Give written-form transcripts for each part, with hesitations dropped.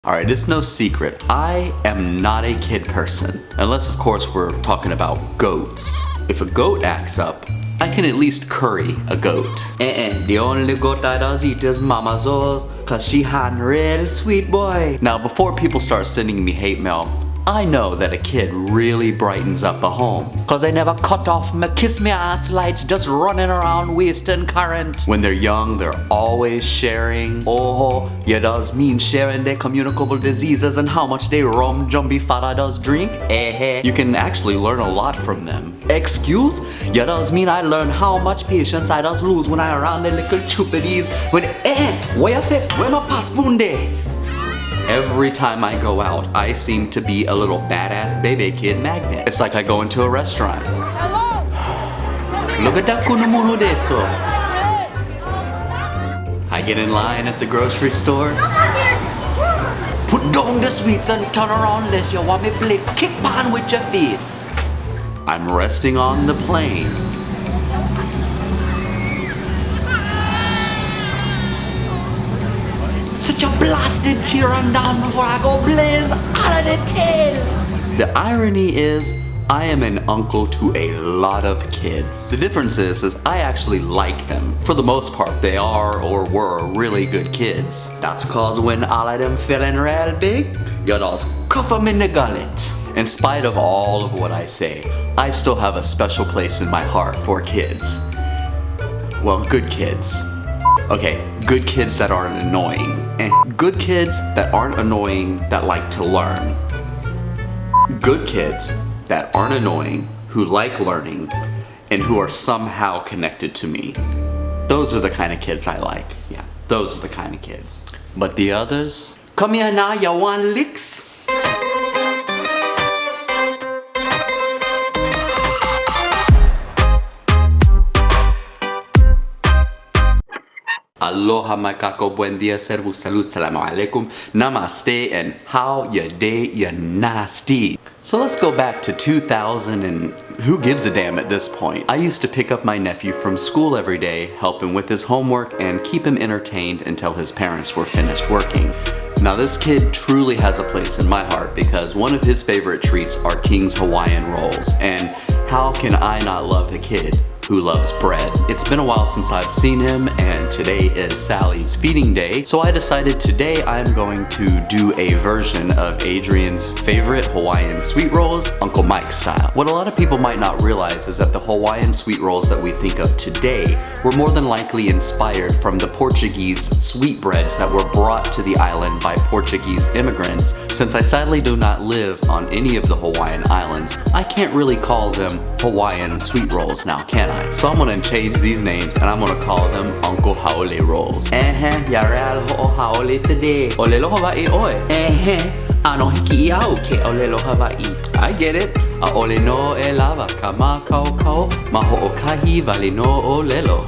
Alright, it's no secret, I am not a kid person. Unless, of course, we're talking about goats. If a goat acts up, I can at least curry a goat. The only goat I does eat is Mama's Oz, cause she had real sweet boy. Now, before people start sending me hate mail, I know that a kid really brightens up a home. Cause they never cut off my kiss me ass lights just running around wasting current. When they're young, they're always sharing. Oh, yeah, does mean sharing their communicable diseases and how much they rum jumbie fada does drink. You can actually learn a lot from them. Excuse? Yeah, does mean I learn how much patience I does lose when I around the little chupidies. When what you say? Where my paspoon day? Every time I go out, I seem to be a little badass baby kid magnet. It's like I go into a restaurant. Hello. Look at that kunumuno deso. I get in line at the grocery store. Put down the sweets and turn around unless you want me play kick pan with your face. I'm resting on the plane. Such a blasted cheer on down before I go blaze all of the tails. The irony is, I am an uncle to a lot of kids. The difference is I actually like them. For the most part, they are or were really good kids. That's cause when all of them feeling real big, you just cuff them in the gullet. In spite of all of what I say, I still have a special place in my heart for kids. Well, good kids. Okay, good kids that aren't annoying. And good kids that aren't annoying that like to learn. Good kids that aren't annoying, who like learning, and who are somehow connected to me. Those are the kind of kids I like. Yeah, those are the kind of kids. But the others? Come here now, you want licks? Aloha maikako, buen dia, servus, salut, salamu alaikum, namaste, and how ya day ya nasty. So let's go back to 2000 and who gives a damn at this point. I used to pick up my nephew from school every day, help him with his homework, and keep him entertained until his parents were finished working. Now this kid truly has a place in my heart because one of his favorite treats are King's Hawaiian rolls, and how can I not love a kid who loves bread? It's been a while since I've seen him, and today is Sally's feeding day, so I decided today I'm going to do a version of Adrian's favorite Hawaiian sweet rolls, Uncle Myke style. What a lot of people might not realize is that the Hawaiian sweet rolls that we think of today were more than likely inspired from the Portuguese sweetbreads that were brought to the island by Portuguese immigrants. Since I sadly do not live on any of the Hawaiian islands, I can't really call them Hawaiian sweet rolls now, can I? So I'm gonna change these names and I'm gonna call them Uncle Haole rolls. Yareal ho'o Haole today. Olelo Hawaii oe. Ano hiki iau ke olelo Hawaii. I get it. A ole no e lava kama kau ma ho'o kahi vali no olelo.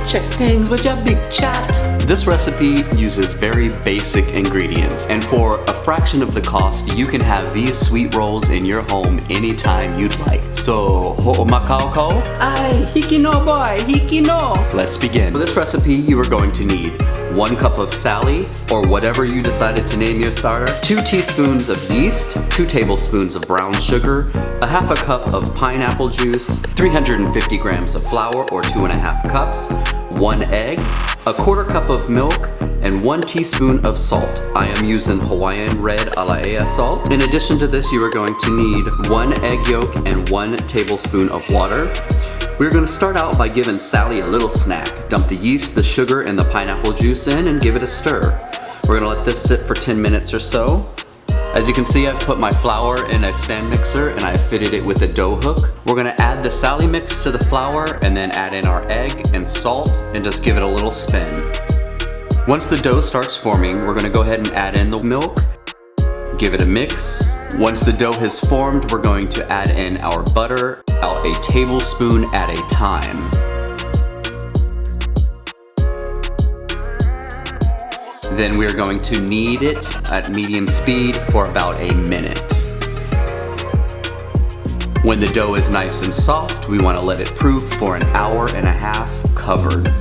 Check things with your big chat. This recipe uses very basic ingredients, and for a fraction of the cost, you can have these sweet rolls in your home anytime you'd like. So, ho'o makau? Ay, hiki no boy, hiki no. Let's begin. For this recipe, you are going to need 1 cup of Sally, or whatever you decided to name your starter, 2 teaspoons of yeast, 2 tablespoons of brown sugar, a half a cup of pineapple juice, 350 grams of flour, or 2.5 cups, 1 egg, a 1/4 cup of milk, and 1 teaspoon of salt. I am using Hawaiian red Alaea salt. In addition to this, you are going to need 1 egg yolk and 1 tablespoon of water. We're going to start out by giving Sally a little snack. Dump the yeast, the sugar, and the pineapple juice in and give it a stir. We're going to let this sit for 10 minutes or so. As you can see, I've put my flour in a stand mixer and I've fitted it with a dough hook. We're going to add the Sally mix to the flour and then add in our egg and salt and just give it a little spin. Once the dough starts forming, we're going to go ahead and add in the milk. Give it a mix. Once the dough has formed, we're going to add in our butter, about a tablespoon at a time. Then we're going to knead it at medium speed for about a minute. When the dough is nice and soft, we want to let it proof for 1.5 hours covered.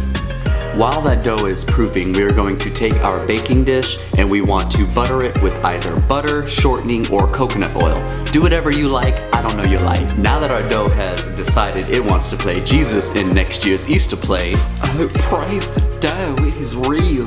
While that dough is proofing, we are going to take our baking dish and we want to butter it with either butter, shortening, or coconut oil. Do whatever you like, I don't know your life. Now that our dough has decided it wants to play Jesus in next year's Easter play, oh, praise the dough, it is real.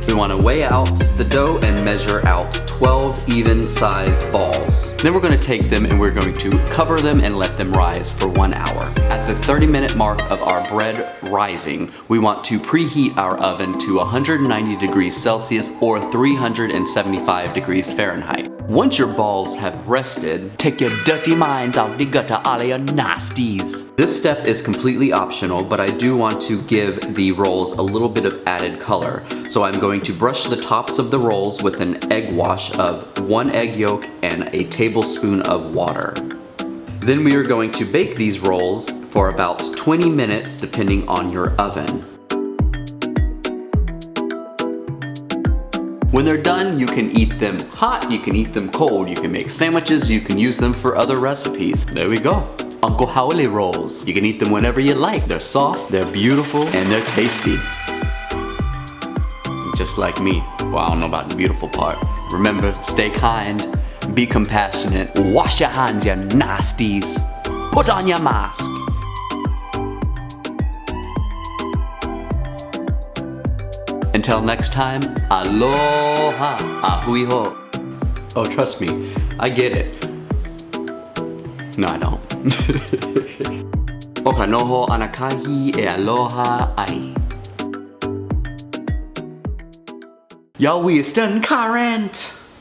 We want to weigh out the dough and measure out 12 even-sized balls. Then we're going to take them and we're going to cover them and let them rise for 1 hour. At the 30-minute mark of our bread rising, we want to preheat our oven to 190 degrees Celsius or 375 degrees Fahrenheit. Once your balls have rested, take your dirty minds out the gutter, all your nasties. This step is completely optional, but I do want to give the rolls a little bit of added color. So I'm going to brush the tops of the rolls with an egg wash of 1 egg yolk and a tablespoon of water. Then we are going to bake these rolls for about 20 minutes depending on your oven. When they're done, you can eat them hot, you can eat them cold, you can make sandwiches, you can use them for other recipes. There we go. Uncle Haole rolls. You can eat them whenever you like. They're soft, they're beautiful, and they're tasty. Just like me. Well, I don't know about the beautiful part. Remember, stay kind, be compassionate, wash your hands, you nasties. Put on your mask. Until next time, aloha, ahui ho. Oh, trust me, I get it. No, I don't. O ka noho anakahi e aloha ai. Yo, we are still current.